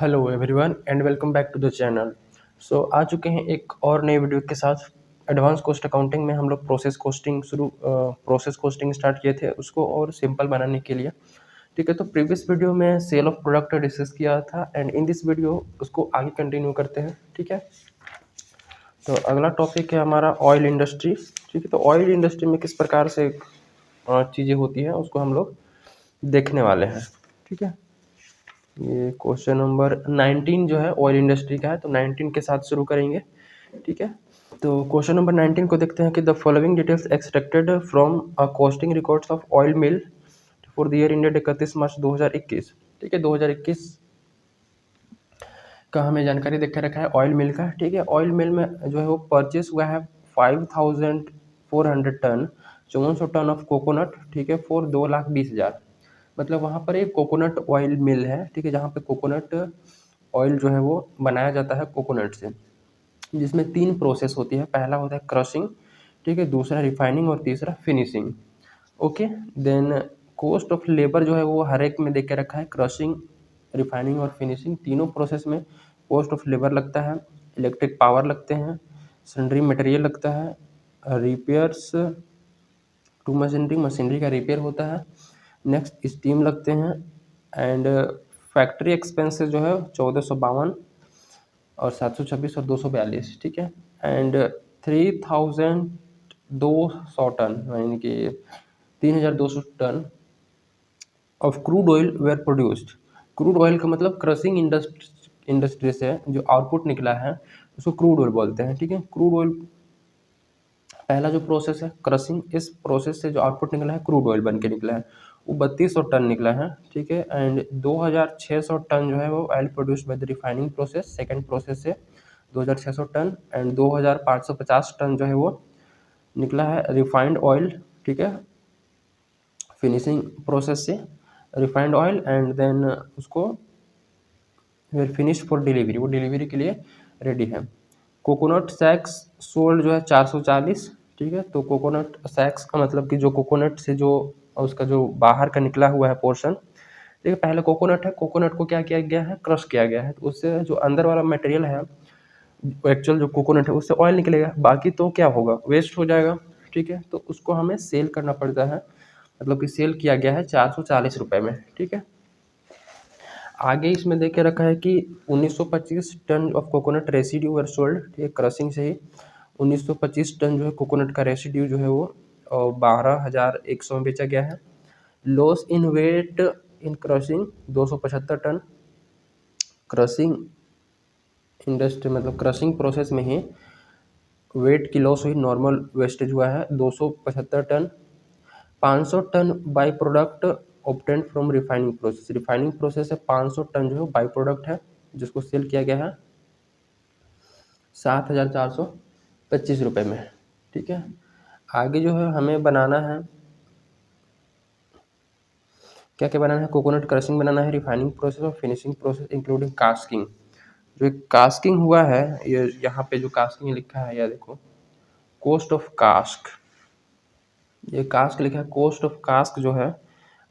Hello everyone and welcome back to the channel. आ चुके हैं एक और नई वीडियो के साथ। एडवांस कॉस्ट अकाउंटिंग में हम लोग प्रोसेस कोस्टिंग स्टार्ट किए थे उसको और सिंपल बनाने के लिए। ठीक है, तो प्रीवियस वीडियो में सेल ऑफ प्रोडक्ट डिस्कस किया था एंड इन दिस वीडियो उसको आगे कंटिन्यू करते हैं। ठीक है, तो अगला टॉपिक है हमारा ऑयल इंडस्ट्री। ठीक है, तो ऑयल इंडस्ट्री में किस प्रकार से चीज़ें होती हैं उसको हम लोग देखने वाले हैं। ठीक है, ये क्वेश्चन नंबर 19 जो है ऑयल इंडस्ट्री का है, तो 19 के साथ शुरू करेंगे। ठीक है, तो क्वेश्चन नंबर 19 को देखते हैं कि the following details extracted from a costing records of oil mill for the year ended 31 मार्च 2021। ठीक है, 2021 का हमें जानकारी देख के रखा है ऑयल मिल का। ठीक है, ऑयल मिल में जो है वो परचेस हुआ है 5400 टन, 5400 टन ऑफ कोकोनट। ठीक है, फॉर 2,20,000। मतलब वहाँ पर एक कोकोनट ऑयल मिल है। ठीक है, जहाँ पे कोकोनट ऑयल जो है वो बनाया जाता है कोकोनट से, जिसमें तीन प्रोसेस होती है। पहला होता है क्रशिंग, ठीक है, दूसरा रिफाइनिंग और तीसरा finishing. Okay, then cost of labour जो है वो हर एक में देख के रखा है। क्रशिंग, रिफाइनिंग और फिनिशिंग तीनों प्रोसेस में कॉस्ट ऑफ लेबर लगता है, इलेक्ट्रिक पावर लगते हैं, सन्ड्री मटेरियल लगता है, रिपेयर्स टू मशीनरी, मशीनरी का रिपेयर होता है, नेक्स्ट स्टीम लगते हैं एंड फैक्ट्री एक्सपेंसेस जो है 1452 और 726 और 242। ठीक है, एंड 3200 टन यानी कि 3200 ton of crude oil were produced. Crude oil का मतलब क्रशिंग इंडस्ट्री से जो आउटपुट निकला है उसको क्रूड ऑयल बोलते हैं। ठीक है, क्रूड ऑयल पहला जो प्रोसेस है क्रशिंग, इस प्रोसेस से जो आउटपुट निकला है क्रूड ऑयल बन के निकला है, वो 3200 टन निकला है। ठीक है, एंड 2600 टन जो है वो oil produced by the refining process, second process से 2600 टन, एंड 2550 टन जो है वो निकला है रिफाइंड ऑयल। ठीक है, फिनिशिंग प्रोसेस से रिफाइंड ऑयल एंड देन उसको फिर फिनिश फॉर डिलीवरी, वो डिलीवरी के लिए रेडी है। कोकोनट सैक्स सोल्ड जो है 440। ठीक है, तो कोकोनट सैक्स का मतलब कि जो कोकोनट से जो उसका जो बाहर का निकला हुआ है पोर्शन। ठीक है, पहले कोकोनट है, कोकोनट को क्या किया गया है, क्रश किया गया है, तो उससे जो अंदर वाला मटेरियल है एक्चुअल जो कोकोनट है उससे ऑयल निकलेगा, बाकी तो क्या होगा, वेस्ट हो जाएगा। ठीक है, तो उसको हमें सेल करना पड़ता है, मतलब कि सेल किया गया है 440 रुपये में। ठीक है, आगे इसमें देख के रखा है कि 1925 ton of coconut residue were sold. ठीक है, क्रशिंग से ही 1925 टन जो है कोकोनट का रेसिड्यू जो है वो 12,100 में बेचा गया है। Loss in weight in crushing 275 ton. Crushing industry मतलब क्रशिंग प्रोसेस में ही वेट की लॉस हुई, नॉर्मल वेस्टेज हुआ है 275 ton. 500 ton by product obtained from refining process, refining process से 500 टन जो है बाई प्रोडक्ट है जिसको सेल किया गया है 7,425 रुपये में। ठीक है, आगे जो है हमें बनाना है, क्या क्या बनाना है, कोकोनट क्रशिंग बनाना है, रिफाइनिंग प्रोसेस और फिनिशिंग प्रोसेस इंक्लूडिंग कास्किंग। जो कास्किंग हुआ है, ये यहाँ पे जो कास्किंग लिखा है या देखो कॉस्ट ऑफ कास्क, ये कास्क लिखा है, कॉस्ट ऑफ कास्क जो है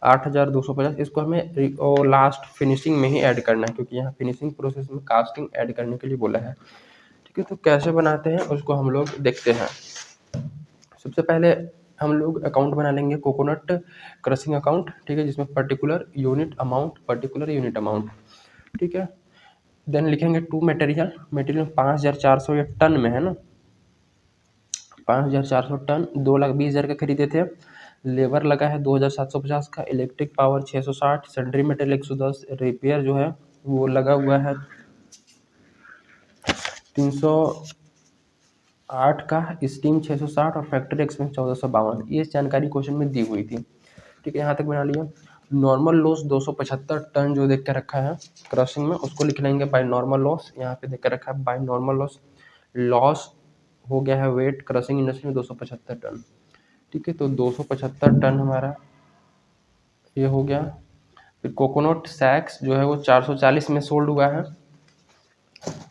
8,250, इसको हमें और लास्ट फिनिशिंग में ही ऐड करना है क्योंकि यहाँ फिनिशिंग प्रोसेस में कास्टिंग ऐड करने के लिए बोला है। ठीक है, तो कैसे बनाते हैं उसको हम लोग देखते हैं। सबसे पहले हम लोग अकाउंट बना लेंगे कोकोनट क्रशिंग अकाउंट। ठीक है, जिसमें पर्टिकुलर यूनिट अमाउंट। ठीक है, देन लिखेंगे टू मटेरियल, मटेरियल 5,400 या टन में है ना, 5,400 टन 2,20,000 का खरीदे थे। लेबर लगा है 2,750 का, electric power 660, sundry material 110, repair जो है वो लगा हुआ है 308 का, स्टीम 660 और फैक्ट्री एक्सपेंस 1452। ये जानकारी क्वेश्चन में दी हुई थी। ठीक है, यहाँ तक बना लिया। नॉर्मल लॉस 275 टन जो देख के रखा है क्रशिंग में, उसको लिख लेंगे बाय नॉर्मल लॉस। यहाँ पे देख के रखा है बाय नॉर्मल लॉस, लॉस हो गया है वेट क्रशिंग इंडस्ट्री में 275 टन। ठीक है, तो 275 टन हमारा ये हो गया। फिर कोकोनट सैक्स जो है वो 440 में सोल्ड हुआ है।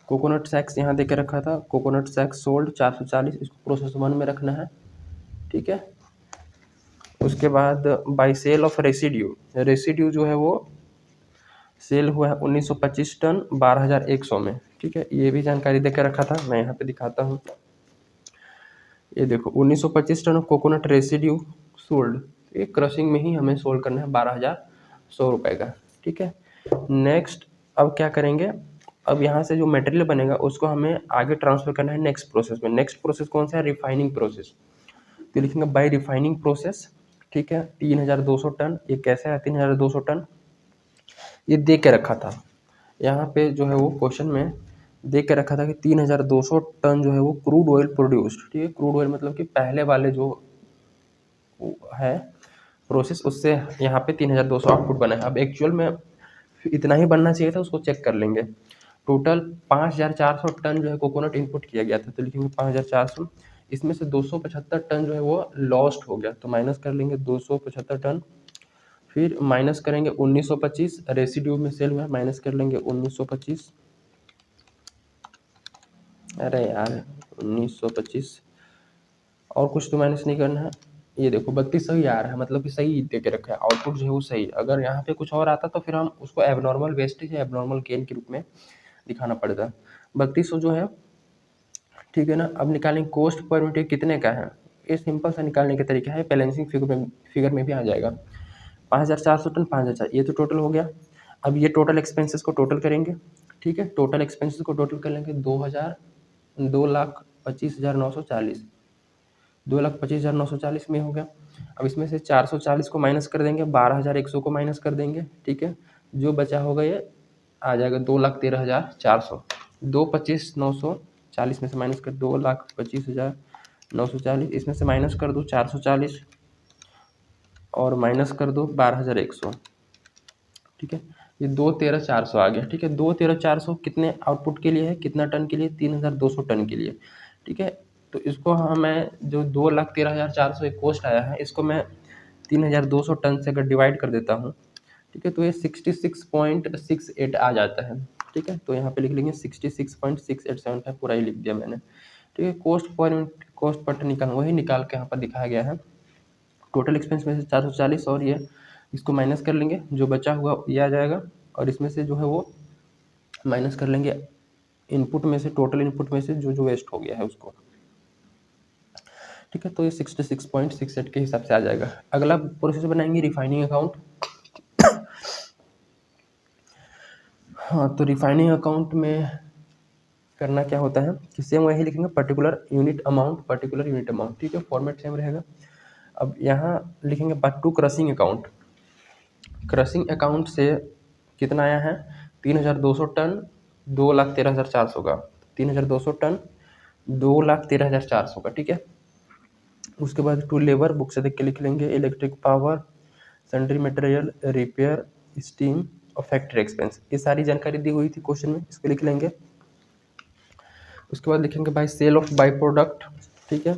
कोकोनट सैक्स यहाँ दे के रखा था, कोकोनट सैक्स सोल्ड 440, इसको प्रोसेस 1 में रखना है। ठीक है, उसके बाद by sale of residue, residue जो है वो सेल हुआ है 1925 टन 12,100 में। ठीक है, ये भी जानकारी देकर रखा था, मैं यहाँ पे दिखाता हूँ। ये देखो 1925 टन कोकोनट रेसिड्यू सोल्ड, ये क्रशिंग में ही हमें सोल्ड करना है 12,100 रुपये का। ठीक है, नेक्स्ट अब क्या करेंगे, अब यहाँ से जो मटेरियल बनेगा उसको हमें आगे ट्रांसफर करना है नेक्स्ट प्रोसेस में। नेक्स्ट प्रोसेस कौन सा है, रिफाइनिंग प्रोसेस। तो लिखेंगे बाय रिफाइनिंग प्रोसेस। ठीक है, 3,200 टन, ये कैसे है 3,200 टन, ये दे के रखा था यहाँ पे जो है वो क्वेश्चन में दे के रखा था कि 3,200 टन जो है वो क्रूड ऑयल प्रोड्यूस्ड। ठीक है, क्रूड ऑयल मतलब कि पहले वाले जो है प्रोसेस, उससे यहाँ पे 3,200 आउटपुट बना है। अब एक्चुअल में इतना ही बनना चाहिए था, उसको चेक कर लेंगे। टोटल 5,400 टन जो है कोकोनट इनपुट किया गया था, तो लिखेंगे 5,400, इसमें से 275 टन जो है वो लॉस्ट हो गया, तो माइनस कर लेंगे 275 टन। फिर माइनस करेंगे 1925 रेसिड्यू में सेल हुआ है, माइनस कर लेंगे 1925। अरे यार 1925, और कुछ तो माइनस नहीं करना है। ये देखो 3200 ही आ रहा है, मतलब कि सही दे के रखा है, आउटपुट जो है वो सही। अगर यहाँ पे कुछ और आता तो फिर हम उसको एबनॉर्मल वेस्टेज या एबनॉर्मल गेन के रूप में दिखाना पड़ता। 3200 जो है, ठीक है ना। अब निकालेंगे कॉस्ट पर यूनिट कितने का है, ये सिंपल सा निकालने का तरीका है, बैलेंसिंग फिगर में भी आ जाएगा। 5,400 टन 5,000, ये तो टोटल हो गया। अब ये टोटल एक्सपेंसेस को टोटल करेंगे। ठीक है, टोटल एक्सपेंसेस को टोटल कर लेंगे 2,25,940, 2,25,940 में हो गया। अब इसमें से 440 को माइनस कर देंगे, 12,100 को माइनस कर देंगे। ठीक है, जो बचा होगा ये आ जाएगा 2,13,400। 2,25,940 में से माइनस कर 2,25,940, इसमें से माइनस कर दो 440 और माइनस कर दो 12,100। ठीक है, ये 2,13,400 आ गया। ठीक है, 2,13,400 कितने आउटपुट के लिए है, कितना टन के लिए, 3,200 टन के लिए। ठीक है, तो इसको हमें जो 2,13,400 एक कॉस्ट आया है, इसको मैं 3,200 टन से अगर डिवाइड कर देता हूँ, ठीक है, तो ये 66.68 आ जाता है। ठीक है, तो यहाँ पे लिख लेंगे 66.6875, पूरा ही लिख दिया मैंने। ठीक है, कॉस्ट पर टन निकाल, वही निकाल के यहाँ पर दिखाया गया है। टोटल एक्सपेंस में से 440 और ये इसको माइनस कर लेंगे, जो बचा हुआ ये आ जाएगा, और इसमें से जो है वो माइनस कर लेंगे इनपुट में से, टोटल इनपुट में से जो जो वेस्ट हो गया है उसको। ठीक है, तो ये 66.68 के हिसाब से आ जाएगा। अगला प्रोसेस बनाएंगे रिफाइनिंग अकाउंट। हाँ, तो रिफाइनिंग अकाउंट में करना क्या होता है कि सेम वही लिखेंगे, particular unit amount, particular unit amount. ठीक है, फॉर्मेट सेम रहेगा। अब यहाँ लिखेंगे but to crushing account. Crushing account से कितना आया है, 3,200 टन 2,13,400 का, 3,200 टन 2,13,400 का। ठीक है, उसके बाद टू लेबर बुक से देख के लिख लेंगे, electric power, sundry material, repair, steam और फैक्ट्री एक्सपेंस, ये सारी जानकारी दी हुई थी क्वेश्चन में, इसको लिख लेंगे। उसके बाद लिखेंगे by sale of by product. ठीक है,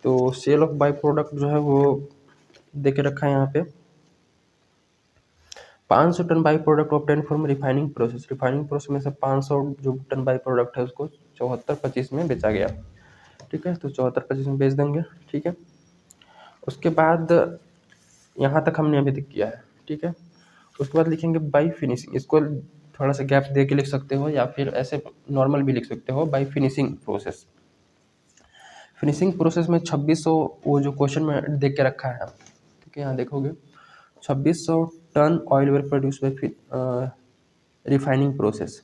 तो सेल ऑफ बाई प्रोडक्ट जो है वो दे के रखा है यहाँ पे, 500 ton by product obtain from refining process. Refining process में से 500 जो टन बाई प्रोडक्ट है उसको 74.25 में बेचा गया। ठीक है, तो 74.25 में बेच देंगे। ठीक है, उसके बाद यहाँ तक हमने अभी तक किया है। ठीक है, उसके बाद लिखेंगे बाई फिनिशिंग, इसको थोड़ा सा गैप दे के लिख सकते हो या फिर ऐसे नॉर्मल भी लिख सकते हो, by finishing process. Finishing process में 2600 वो जो क्वेश्चन में देख के रखा है। ठीक है, यहाँ देखोगे 2600 ton oil were produce by refining process.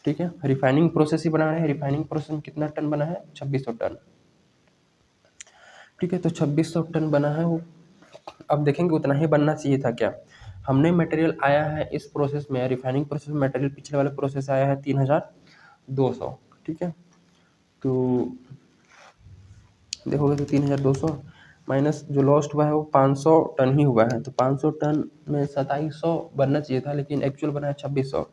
ठीक है, रिफाइनिंग प्रोसेस ही बना रहे हैं, रिफाइनिंग प्रोसेस में कितना टन बना है, 2600 टन। ठीक है, तो 2600 टन बना है वो। अब देखेंगे उतना ही बनना चाहिए था क्या। हमने मटेरियल आया है इस प्रोसेस में, रिफाइनिंग प्रोसेस में मटेरियल पिछले वाले प्रोसेस आया है 3,200। ठीक है, तो देखोगे तो 3,200 माइनस जो लॉस्ट हुआ है वो 500 टन ही हुआ है, तो 500 टन में 2700 बनना चाहिए था, लेकिन एक्चुअल बना है 2600।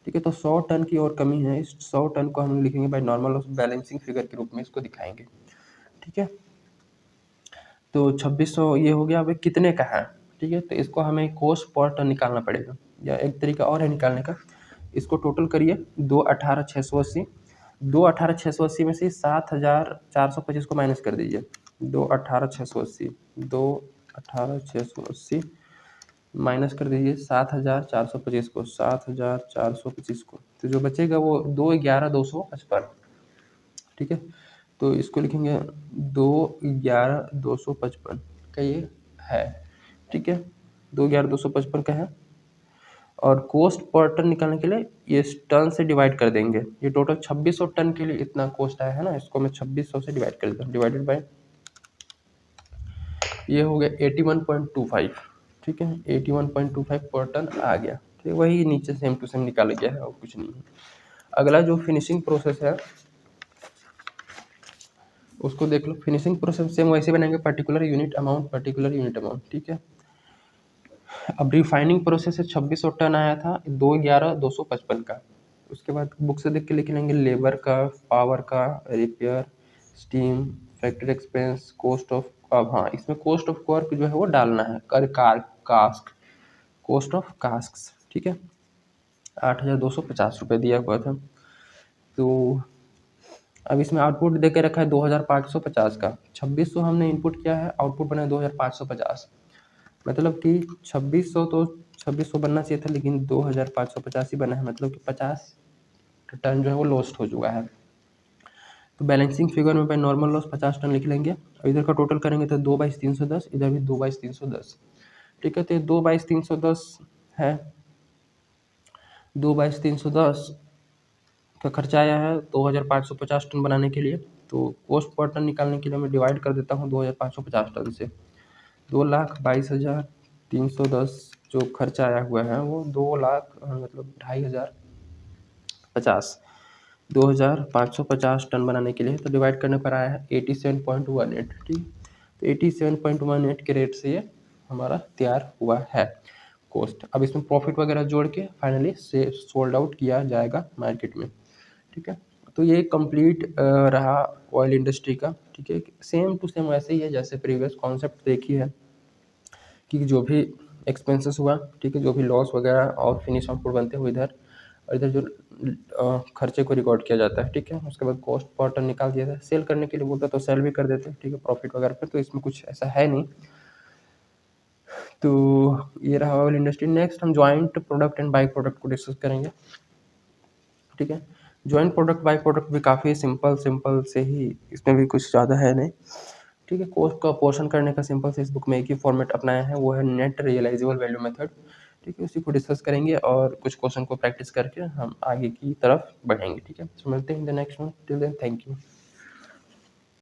ठीक है, तो 100 टन की और कमी है, इस 100 टन को हम लिखेंगे by normal loss balancing figure के रूप में इसको दिखाएंगे। ठीक है, तो 2600 ये हो गया। अब कितने का है, ठीक है, तो इसको हमें कॉस्ट पर टन निकालना पड़ेगा, या एक तरीका और है निकालने का, इसको टोटल करिए 2,18,680, 2,18,680 में से 7,425 को माइनस कर दीजिए, 2,18,680, 2,18,680 माइनस कर दीजिए 7,425 को, 7,425 को, तो जो बचेगा वो 2,11,255। ठीक है, तो इसको लिखेंगे 2,11,255 का ये है। ठीक है, 2,11,255 का है। और कॉस्ट पर टन निकालने के लिए ये टन से डिवाइड कर देंगे। ये टोटल 2600 टन के लिए इतना कॉस्ट आया है ना, इसको मैं 2600 से डिवाइड कर देता हूँ, डिवाइडेड बाय, ये हो गया 81.25। ठीक है, 81.25 पर टन आ गया। ठीक है, वही नीचे सेम टू सेम निकाल गया है और कुछ नहीं है। अगला जो फिनिशिंग प्रोसेस है उसको देख लो। फिनिशिंग प्रोसेस सेम वैसे बनाएंगे, particular unit amount, particular unit amount. ठीक है, अब रिफाइनिंग प्रोसेस से 2600 टन आया था 2,11,255 का। उसके बाद बुक से देख के लिख लेंगे लेबर का, पावर का, repair, steam, factory expense, cost of, अब हाँ इसमें कॉस्ट ऑफ वर्क जो है वो डालना है, कर कार कास्ट, कॉस्ट ऑफ कास्क। ठीक है, 8,250 रुपये दिया हुआ था। तो अब इसमें आउटपुट दे के रखा है 2,550 का, 2600 हमने इनपुट किया है, आउटपुट बना है 2,550। मतलब कि 2600 तो 2600 बनना चाहिए था, लेकिन 2,550 ही बना है, मतलब कि 50 टन जो है वो लॉस्ट हो चुका है। तो बैलेंसिंग फिगर में भाई नॉर्मल लॉस 50 टन लिख लेंगे, और इधर का टोटल करेंगे तो 2/310, इधर भी 2/310। ठीक है, तो ये 2/310 है, 2/310 का खर्चा आया है 2,550 टन बनाने के लिए। तो कॉस्ट पर टन निकालने के लिए मैं डिवाइड कर देता हूँ 2,550 टन से। 2,22,310 जो खर्चा आया हुआ है वो 2,00,000 मतलब 2,550, 2,550 टन बनाने के लिए, तो डिवाइड करने पर आया है 87.18। ठीक, तो 87.18 के रेट से ये हमारा तैयार हुआ है कॉस्ट। अब इसमें प्रॉफिट वगैरह जोड़ के फाइनली से सोल्ड आउट किया जाएगा मार्केट में। ठीक है, तो ये कंप्लीट रहा ऑयल इंडस्ट्री का। ठीक है, सेम टू सेम वैसे ही है जैसे प्रीवियस कॉन्सेप्ट देखी है, कि जो भी एक्सपेंसेस हुआ, ठीक है, जो भी लॉस वगैरह और फिनिश आउटपुट बनते हुए इधर, और इधर जो खर्चे को रिकॉर्ड किया जाता है। ठीक है, उसके बाद कॉस्ट पर टन निकाल दिया जाता है, सेल करने के लिए बोलता तो सेल भी कर देते हैं। ठीक है, प्रॉफिट वगैरह पर तो इसमें कुछ ऐसा है नहीं। तो ये रहा ऑयल इंडस्ट्री। नेक्स्ट हम joint product and by product को डिस्कस करेंगे। ठीक है, ज्वाइंट प्रोडक्ट बाई प्रोडक्ट भी काफ़ी सिंपल सिंपल से ही, इसमें भी कुछ ज़्यादा है नहीं। ठीक है, कॉस्ट का पोर्शन करने का सिंपल से इस बुक में एक ही फॉर्मेट अपनाया है, वो है नेट रियलाइजेबल वैल्यू मेथड। ठीक है, उसी को डिस्कस करेंगे और कुछ क्वेश्चन को प्रैक्टिस करके हम आगे की तरफ बढ़ेंगे। ठीक है, सो मिलते हैं in the next one, till then thank you.